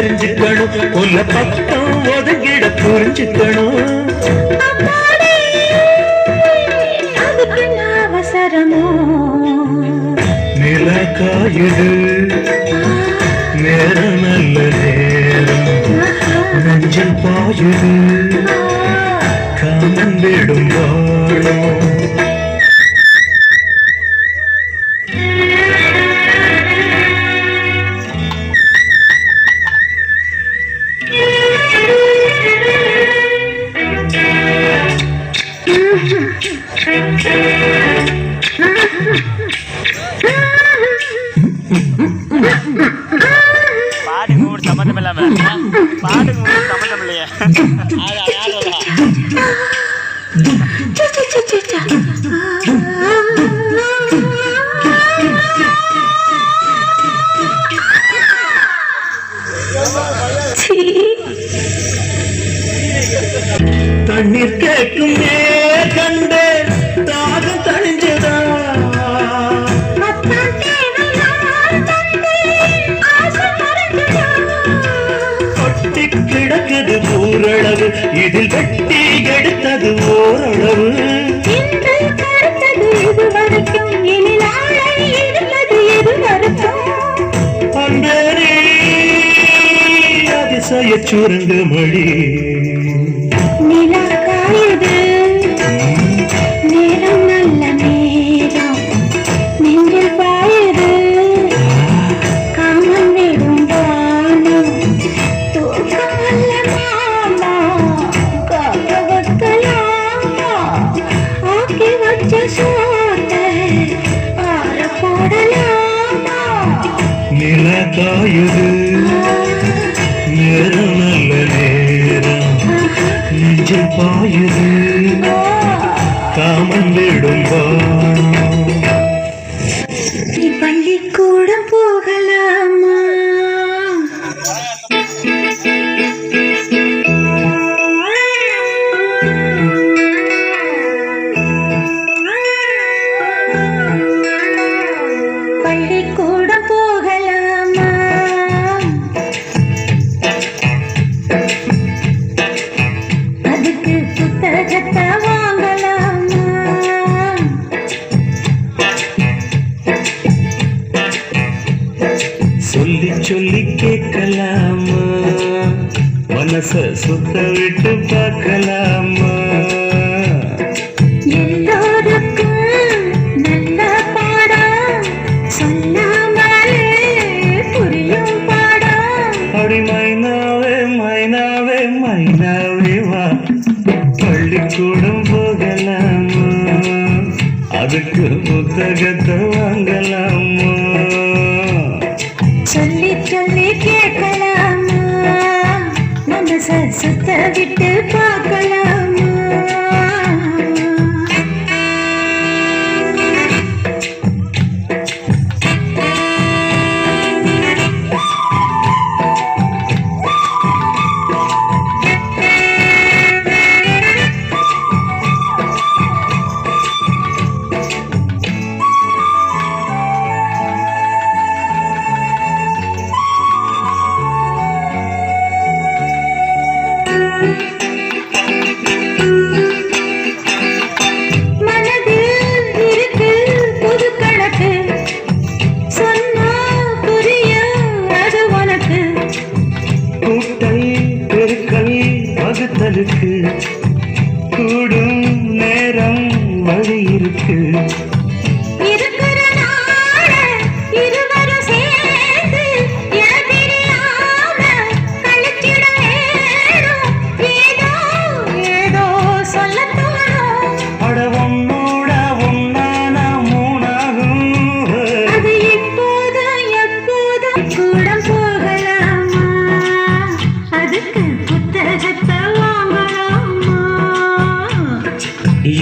தெரிஞ்சுக்கணும், உன்ன பக்கம் ஒதுங்கிட புரிஞ்சுக்கணும். அவசரமோ நில காயுது நேரம் நல்ல நேரம், நெஞ்சல் பாயுது காமன் விடும் வாழும். பாட்டுக்கு ஒரு சம்மந்தம் இல்லாம பாட்டுக்கு ஒரு சம்மந்தம் இல்லையே. தண்ணீர் கேட்கும் நேர் கண்டு தாகம் தணிஞ்சதா, கொட்டி கிடக்குது ஊரளவு, இதில் வெட்டி எடுத்தது ஓரளவு. அன்பேரி அதிசய சுரங்க மொழி நேரம் நல்ல நேரம், நெஞ்சில் பாயுது காமன் விடும் வானம், தூக்கம் அல்ல மாமா காக்க வைக்கலாமா, ஆக்கி வச்ச சோத்தை ஆற போடலாமா. நில காயுது நேரம் நல்ல நேரம், நெஞ்சில் பாயுது காமன் விடும் வானம். பள்ளிக்கூடம் போகலாமா, பள்ளிக்கூடம் போகலாமா, அதுக்கு புத்தகத்தை வாங்கலாமா, சொல்லி சொல்லி கேட்கலாமா, மனச சுத்த விட்டு பார்க்கலாமா. எல்லோருக்கும் நல்ல பாடம் சொல்லாமலே புரியும் பாடம். அப்படி மைனாவே மைனாவே மைனாவே வா, பள்ளிக்கூடம் போகலாமா, அதுக்கு புத்தகத்தை வாங்கலாமா. சொல்லி சொல்லி கேட்கலாமா, மனச சுத்த விட்டு பார்க்கலாமா. கூடும் நேரம் வழி இருக்கு.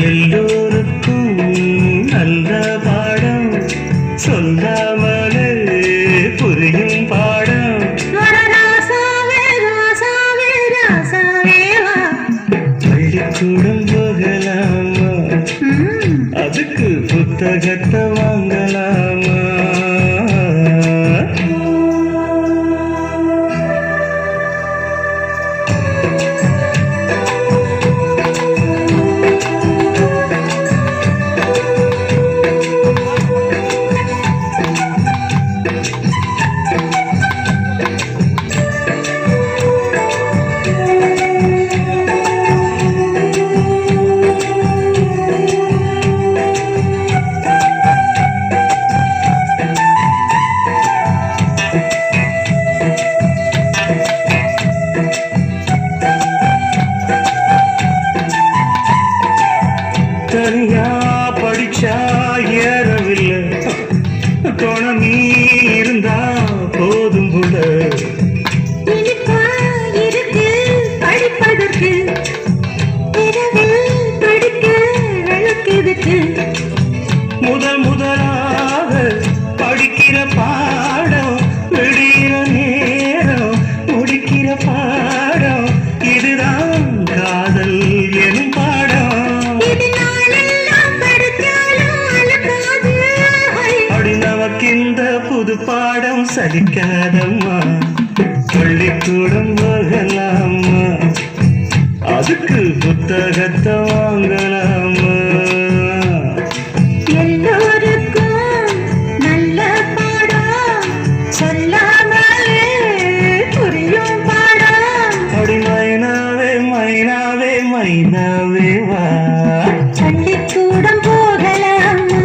எல்லோருக்கும் நல்ல பாடம் சொல்லாமலே புரியும் பாடம். பள்ளிக்கூடம் போகலாமா, அதுக்கு புத்தகத்தை வாங்கலாமா. பாடம் சலிக்காதம்மா பள்ளிக்கூடம் போகலாமா அதுக்கு புத்தகத்தை வாங்கலாமா எல்லோருக்கும் நல்ல பாடம் சொல்லாமலே புரியும் பாடம் அடி மைனாவே மைனாவே மைனாவே வா பள்ளிக்கூடம் போகலாமா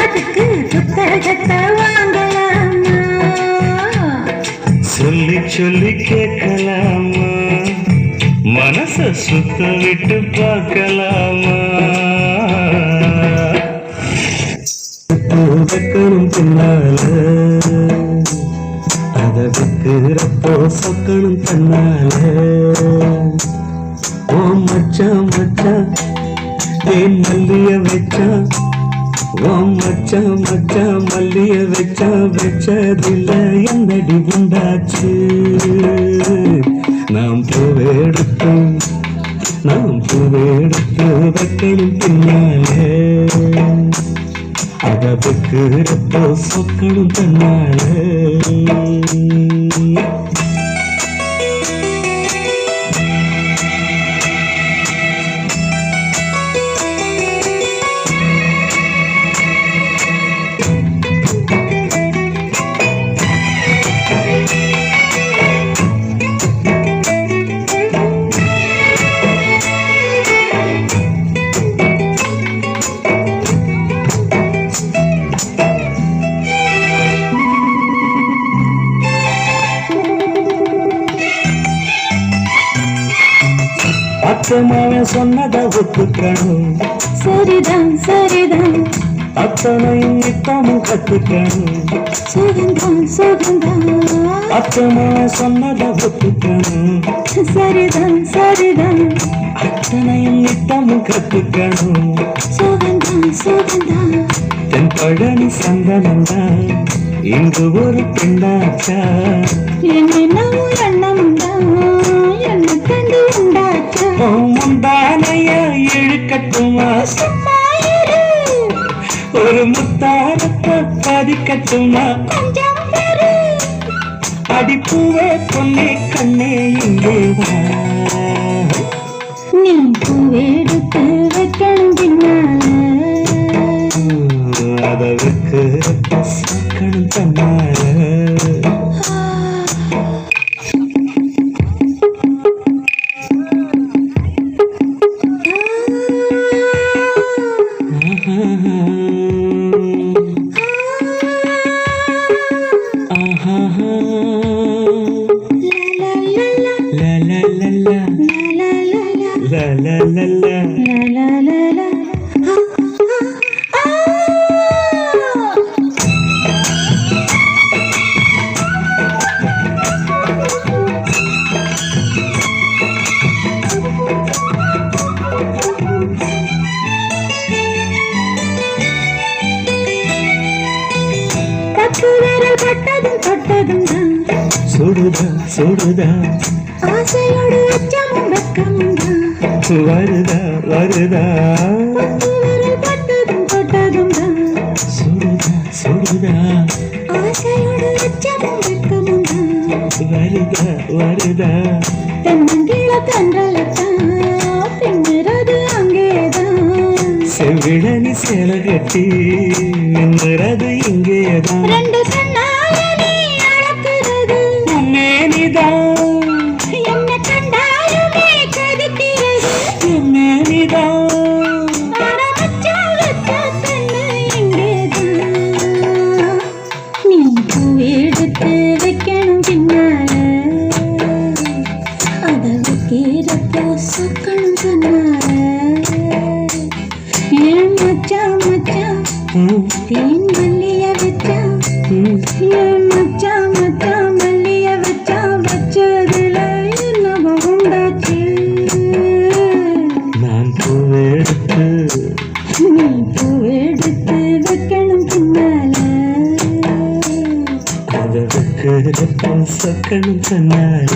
அதுக்கு புத்தகத்தை வாங்கலாமா சொல்லி சொல்லி கேட்கலாமா மனச சுத்த விட்டு பார்க்கலாமா வைக்கணும் பின்னால அத வைக்கிறப்போ சொக்கணும் தன்னால ஓ மச்சான் மச்சான் ஏன் மல்லிய வச்சான் ஓ மச்சான் மச்சான் மல்லிய வச்சதில்ல என்னடி உண்டாச்சு நாம் பூவெடுத்து வைக்கணும் பின்னாலே அத வைக்கிறப்போ சொக்கணும் தன்னாலே அத்தமாவன் சொன்னதை ஒத்துக்கணும் சரிதான் சரிதான் அத்தனையும் நித்தமும் கத்துக்கணும் சுகந்தான் சுகந்தான் அத்தமாவன் சொன்னதை ஒத்துக்கணும் சரிதான் சரிதான் அத்தனையும் நித்தமும் கத்துக்கணும் சுகந்தான் சுகந்தான் தென் பழனி சந்தனம்தான் இங்கு ஒரு பெண்ணாச்சா என்னென்னவோ எண்ணம்தான் என்ன கண்டு உண்டாச்சா முந்தானைய இழுக்கட்டுமா சும்மா இரு ஒரு முத்தாரத்தை பதிக்கட்டுமா கொஞ்சம் பெரு அடிப்பூவே பொன்னே கண்ணே இங்கே வா நீ பூவெடுத்து வைக்கணும் பின்னால அத வைக்கிறப்ப சொக்கணும் தன்னால சுடுதா சுடுதா ஆசையோடு அச்சமும் வெக்கமும் வருதா வருதா பட்டதும் பட்டதும் சுடுதா சுடுதா ஆசையோடு அச்சமும் வெக்கமும் வருதா வருதா தென்னங்கிழ தன்றலத்தான் பின்னிறது அங்கேதான் செவிழனி சேல கட்டி நின்றது இங்கேதான் ரெண்டு கண்ணாயனி அளக்கிறது மேனிதான் என்ன கண்டாலுமே கதிக்கிறது மேனிதான் நீ பூவெடுத்து வைக்கணும் பின்னால அத வைக்கிறப்போ சொக்கணும் சொன்னால ஏன் மச்சான் மச்சான் தேன் மல்லிய வச்சான் ஏன் மச்சான் மச்சான் மல்லிய வச்சதுல என்னவோ உண்டாச்சு நான் பூவெடுத்து நீ பூவெடுத்து வைக்கணும் பின்னால அத வைக்கிறப்போ சொக்கணும் தன்னால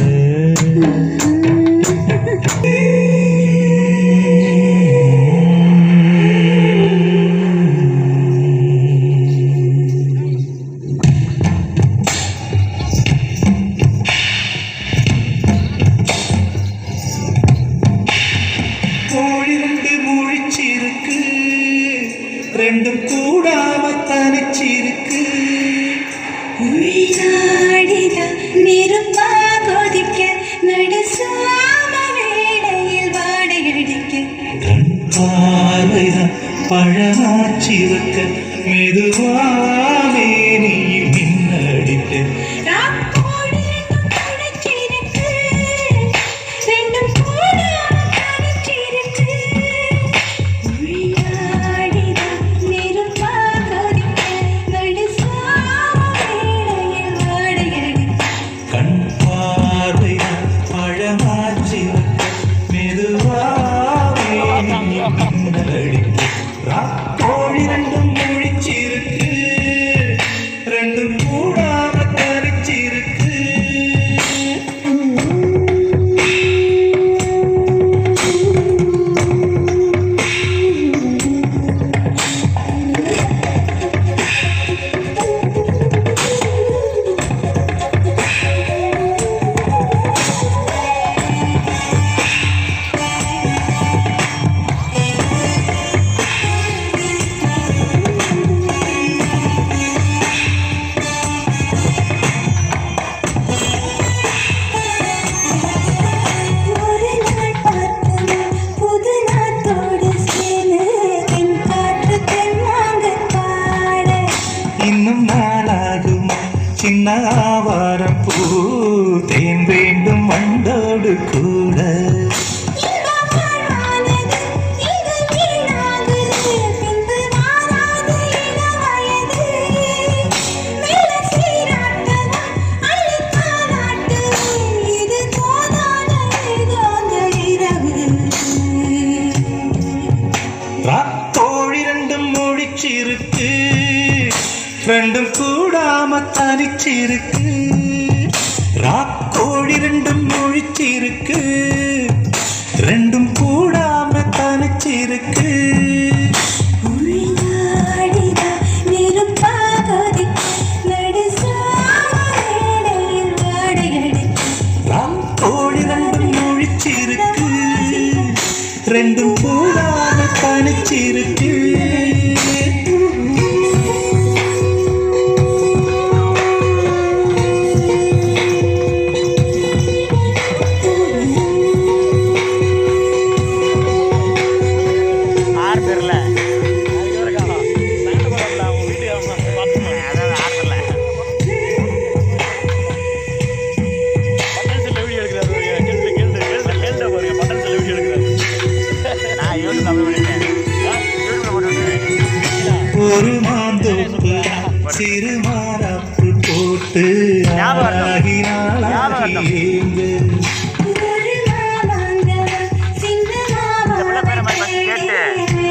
உள்நாடிதான் நெருப்பா கொதிக்க நடுசாம வேளையில் வாடையடிக்க கண் பார்வைதான் பழமாச்சி வைக்க மெதுவாவே நீ மின்னடிக்க ராக்கோடு ரெண்டும் அணைச்சிருக்கு ரெண்டும் கூட அணைச்சிருக்கு உள்நாடிதான் நெருப்பா கொதிக்க நடுசாம வேளையில் வாடையடிக்க கண் பார்வைதான் பழமாச்சி வைக்க மெதுவாவே நீ மின்னடிக்க ராக்கோழி ரெண்டும் முழிச்சிருக்கு ரெண்டும் கூடாம தரிச்சிருக்கு ஒரு நாள் பார்த்தோம் புது நாத்தோடு சேர்ந்து தென் காற்று தென்மாங்க பாட இன்னும் நாளாகும் சின்ன ஆவாரம் பூ தேன் வேண்டும் வண்டோடு கூட இந்த வாழ்வானது இது வீணாகுது பின்பு மாறாது இளவயது மெல்ல சீராட்டவும் அள்ளி தாலாட்டவும் இது தோதான ஏகாந்த இரவு ராக்கோழி ரெண்டும் முழிச்சிருக்கு ரெண்டும் கூடாம தனிச்சிருக்கு ராக்கோழி ரெண்டும் முழிச்சிருக்கு ரெண்டும் கூடாம தனிச்சிருக்கு உள்நாடிதான் நெருப்பா கொதிக்க நடுசாம வேளையில் வாடையடிக்க ராக்கோழி ரெண்டும் முழிச்சிருக்கு ரெண்டும் கூடாம தனிச்சிருக்கு ஆறு பேர்ல சண்டை போடல அவங்க வீட்டுக்கு அதாவது ஆறு பேர்ல பட்டன் செல்ல வீடியோ எடுக்கிறாரு கேள்வி பாருங்க பட்டன் செல்ல வீடியோ எடுக்கிறாரு நான் யூடியூப் தமிழ் பண்ணிட்டேன் யூடியூப்ல போட்டு விட்டுருவேன் ஒரு மாந்தோப்பு சிறு மாறாப்பு போட்டு ஆகினாளாகியேங்கு ஒரு மாமாங்கவன் சின்ன இந்த பிள்ளை பேரை மாதிரி ஃபஸ்ட் கேட்டு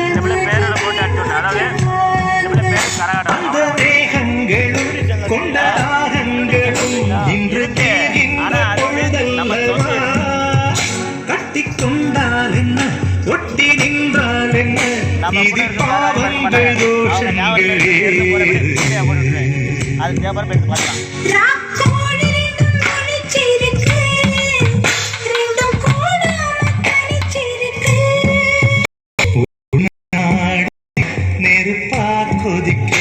இந்த பிள்ளை பேரோட போட்டு அடிச்சுடணும் அதாவது இந்த பிள்ளை பேர் கரகாட்டம் அந்த தேகங்களும் கொண்ட தாகங்களும் இன்று தேகின்ற பொழுதல்லவா கட்டிக்கொண்டால் என்ன ஒட்டி நின்றால் என்ன இது பாவங்கள் தோஷங்களே அது பேப்பர் பேசி பார்க்கலாம் ராக்கோழி ரெண்டும் முழிச்சிருக்கு ரெண்டும் கூடாம தனிச்சிருக்கு நெருப்பா கொதிக்க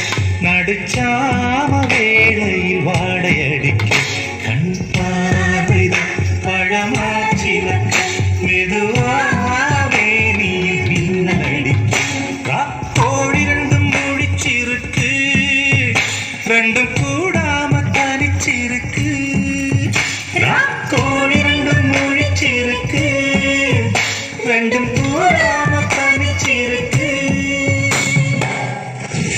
நடுச்சாம வேளையில் வாடையடிக்க கண் பார்வைதான் பழமாச்சி வைக்க மெதுவாவே நீ பின்னடிக்க ராக்கோழி ரெண்டும் முழிச்சிருக்கு ரெண்டும்